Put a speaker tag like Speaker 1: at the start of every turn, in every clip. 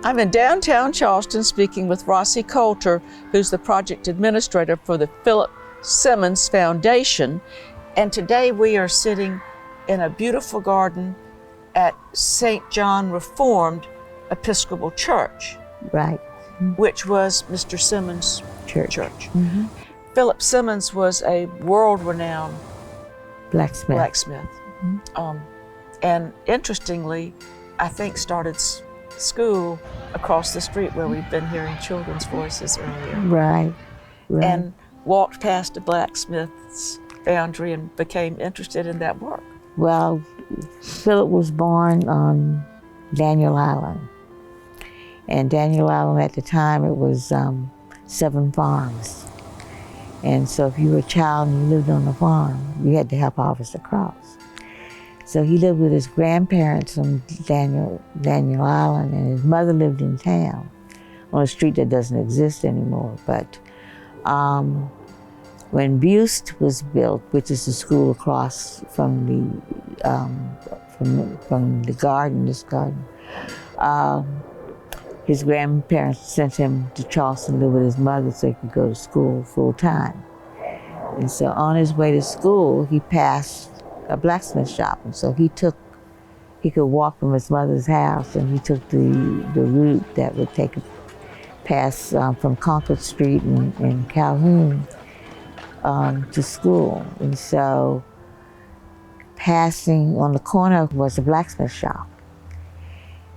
Speaker 1: I'm in downtown Charleston speaking with Rossi Coulter, who's the project administrator for the Philip Simmons Foundation. And today we are sitting in a beautiful garden at St. John Reformed Episcopal Church.
Speaker 2: Right.
Speaker 1: Which was Mr. Simmons' church.
Speaker 2: Mm-hmm.
Speaker 1: Philip Simmons was a world-renowned
Speaker 2: Blacksmith.
Speaker 1: Mm-hmm. And interestingly, I think started school across the street where we've been hearing children's voices earlier.
Speaker 2: Right.
Speaker 1: And walked past a blacksmith's foundry and became interested in that work.
Speaker 2: Well, Philip was born on Daniel Island. And Daniel Island at the time, it was 7 farms. And so if you were a child and you lived on a farm, you had to help harvest the crops. So he lived with his grandparents on Daniel Island, and his mother lived in town on a street that doesn't exist anymore. But when Buste was built, which is the school across from the garden, this garden, his grandparents sent him to Charleston to live with his mother so he could go to school full time. And so on his way to school, he passed a blacksmith shop. And so he could walk from his mother's house, and he took the route that would take pass from Concord Street in Calhoun to school. And so passing on the corner was a blacksmith shop.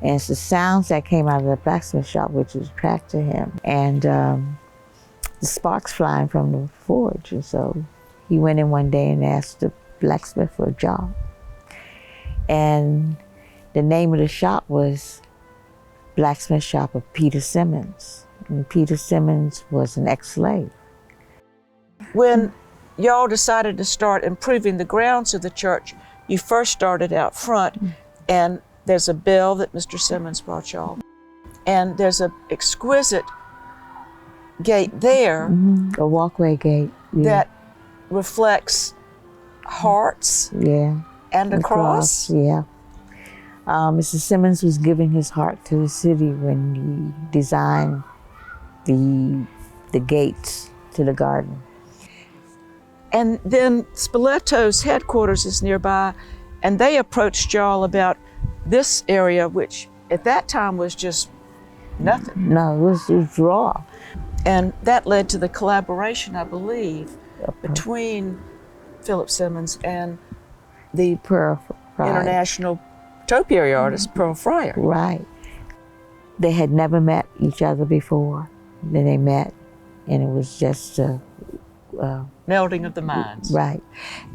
Speaker 2: And it's the sounds that came out of the blacksmith shop which attracted him, and the sparks flying from the forge. And so he went in one day and asked the blacksmith for a job. And the name of the shop was Blacksmith Shop of Peter Simmons. And Peter Simmons was an ex-slave.
Speaker 1: When y'all decided to start improving the grounds of the church, you first started out front, and there's a bell that Mr. Simmons brought y'all. And there's an exquisite gate there.
Speaker 2: Mm-hmm. A walkway gate. Yeah.
Speaker 1: That reflects hearts.
Speaker 2: Yeah.
Speaker 1: And a cross.
Speaker 2: Yeah. Mr. Simmons was giving his heart to the city when he designed the gates to the garden.
Speaker 1: And then Spoletos headquarters is nearby, and they approached y'all about this area, which at that time was just nothing.
Speaker 2: No, it was raw.
Speaker 1: And that led to the collaboration, I believe, between Philip Simmons and the international topiary artist, Pearl Fryer.
Speaker 2: Right. They had never met each other before. Then they met, and it was just a
Speaker 1: melding of the minds.
Speaker 2: Right.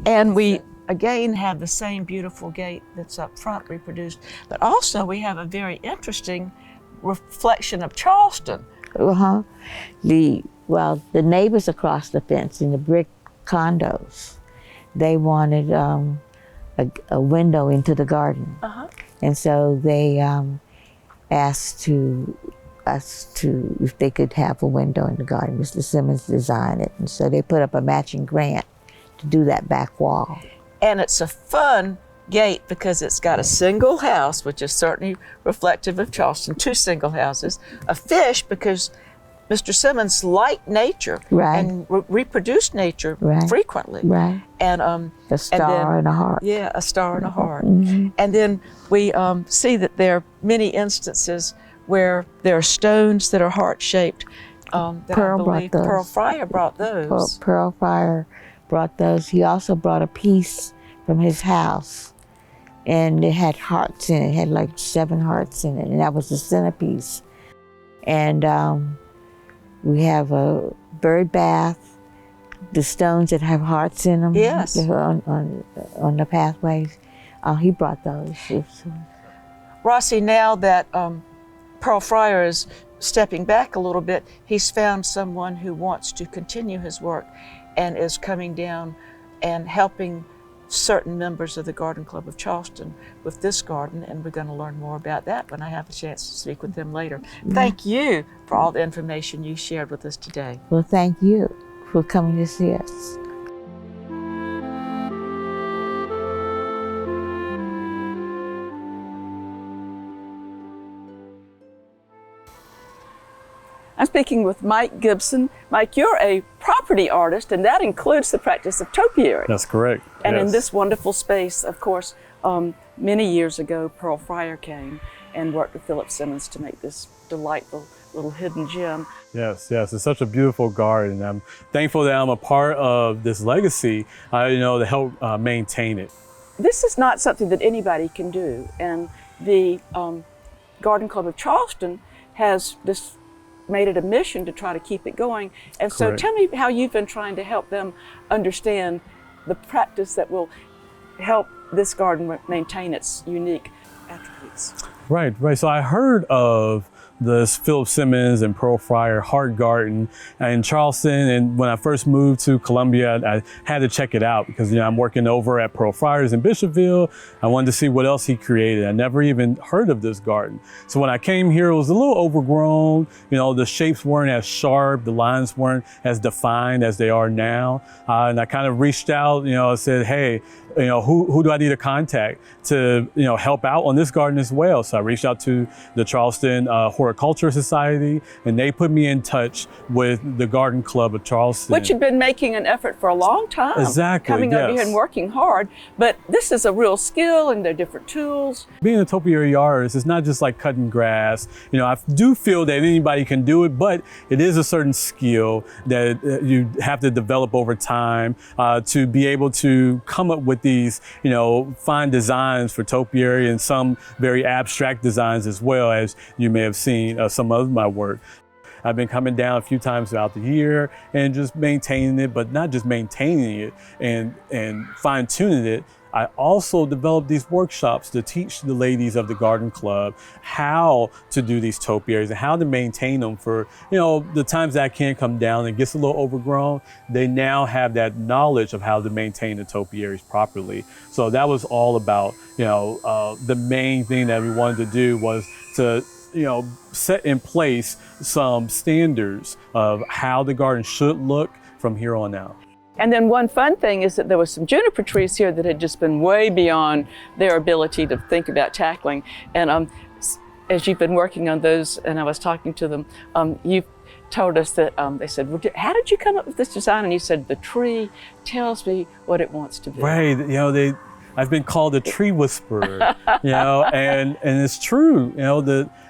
Speaker 1: And we again have the same beautiful gate that's up front reproduced, but also we have a very interesting reflection of Charleston.
Speaker 2: Uh-huh. The neighbors across the fence in the brick condos, they wanted a window into the garden.
Speaker 1: Uh-huh.
Speaker 2: And so they asked us if they could have a window in the garden. Mr. Simmons designed it, and so they put up a matching grant to do that back wall.
Speaker 1: And it's a fun gate because it's got a single house, which is certainly reflective of Charleston, 2 single houses, a fish because Mr. Simmons liked nature and reproduced nature frequently.
Speaker 2: Right.
Speaker 1: And
Speaker 2: a star and a heart.
Speaker 1: Yeah, a star and a heart.
Speaker 2: Mm-hmm.
Speaker 1: And then we see that there are many instances where there are stones that are heart-shaped.
Speaker 2: Pearl brought those.
Speaker 1: Pearl Fryer brought those.
Speaker 2: Pearl Fryer brought those. He also brought a piece from his house, and it had hearts in it. It had like 7 hearts in it, and that was the centerpiece. And we have a bird bath, the stones that have hearts in them.
Speaker 1: Yes.
Speaker 2: On the pathways. He brought those.
Speaker 1: Rossi, now that Pearl Fryer is stepping back a little bit, he's found someone who wants to continue his work and is coming down and helping certain members of the Garden Club of Charleston with this garden, and we're going to learn more about that when I have a chance to speak with them later. Thank you for all the information you shared with us today.
Speaker 2: Well, thank you for coming to see us.
Speaker 1: I'm speaking with Mike Gibson. Mike, you're a property artist, and that includes the practice of topiary.
Speaker 3: That's correct.
Speaker 1: And
Speaker 3: yes.
Speaker 1: in this wonderful space, of course, many years ago, Pearl Fryer came and worked with Philip Simmons to make this delightful little hidden gem.
Speaker 3: Yes, yes, it's such a beautiful garden. I'm thankful that I'm a part of this legacy, to help maintain it.
Speaker 1: This is not something that anybody can do, and the Garden Club of Charleston has made it a mission to try to keep it going. And so
Speaker 3: Correct.
Speaker 1: tell me how you've been trying to help them understand the practice that will help this garden maintain its unique attributes.
Speaker 3: Right. So I heard of this Philip Simmons and Pearl Fryer Heart Garden in Charleston, and when I first moved to Columbia, I had to check it out because I'm working over at Pearl Fryer's in Bishopville. I wanted to see what else he created. I never even heard of this garden. So when I came here, it was a little overgrown. The shapes weren't as sharp, the lines weren't as defined as they are now. And I kind of reached out, I said, hey, who do I need to contact to, help out on this garden as well? So I reached out to the Charleston Horticulture Society, and they put me in touch with the Garden Club of Charleston.
Speaker 1: Which had been making an effort for a long time.
Speaker 3: Exactly,
Speaker 1: Coming over here and working hard, but this is a real skill and they're different tools.
Speaker 3: Being a topiary artist, it's not just like cutting grass. I do feel that anybody can do it, but it is a certain skill that you have to develop over time to be able to come up with these, fine designs for topiary and some very abstract designs as well, as you may have seen some of my work. I've been coming down a few times throughout the year and just maintaining it, but not just maintaining it and fine-tuning it. I also developed these workshops to teach the ladies of the Garden Club how to do these topiaries and how to maintain them for, the times that I can't come down and it gets a little overgrown. They now have that knowledge of how to maintain the topiaries properly. So that was all about, the main thing that we wanted to do was to, set in place some standards of how the garden should look from here on out.
Speaker 1: And then one fun thing is that there was some juniper trees here that had just been way beyond their ability to think about tackling. And as you've been working on those, and I was talking to them, you've told us that they said, well, how did you come up with this design? And you said, the tree tells me what it wants to be.
Speaker 3: Right, I've been called a tree whisperer, and it's true.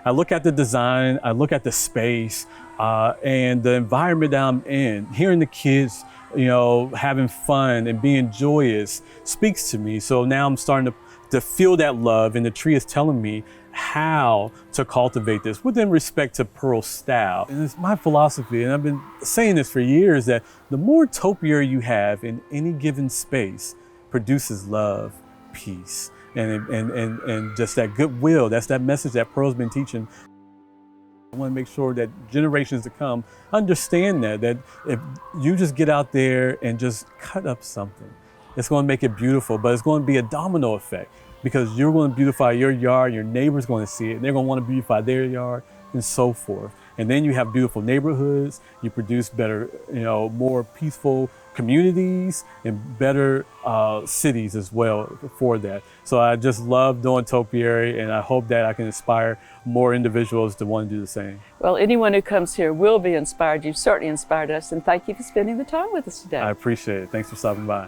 Speaker 3: I look at the design, I look at the space, and the environment that I'm in, hearing the kids, having fun and being joyous speaks to me. So now I'm starting to feel that love, and the tree is telling me how to cultivate this within respect to Pearl's style. And it's my philosophy, and I've been saying this for years, that the more topiary you have in any given space produces love, peace, and just that goodwill. That's that message that Pearl's been teaching. I want to make sure that generations to come understand that if you just get out there and just cut up something, it's going to make it beautiful, but it's going to be a domino effect because you're going to beautify your yard, your neighbor's going to see it, and they're going to want to beautify their yard, and so forth. And then you have beautiful neighborhoods, you produce better, more peaceful communities and better cities as well for that. So I just love doing topiary, and I hope that I can inspire more individuals to want to do the same.
Speaker 1: Well, anyone who comes here will be inspired. You've certainly inspired us, and thank you for spending the time with us today.
Speaker 3: I appreciate it. Thanks for stopping by.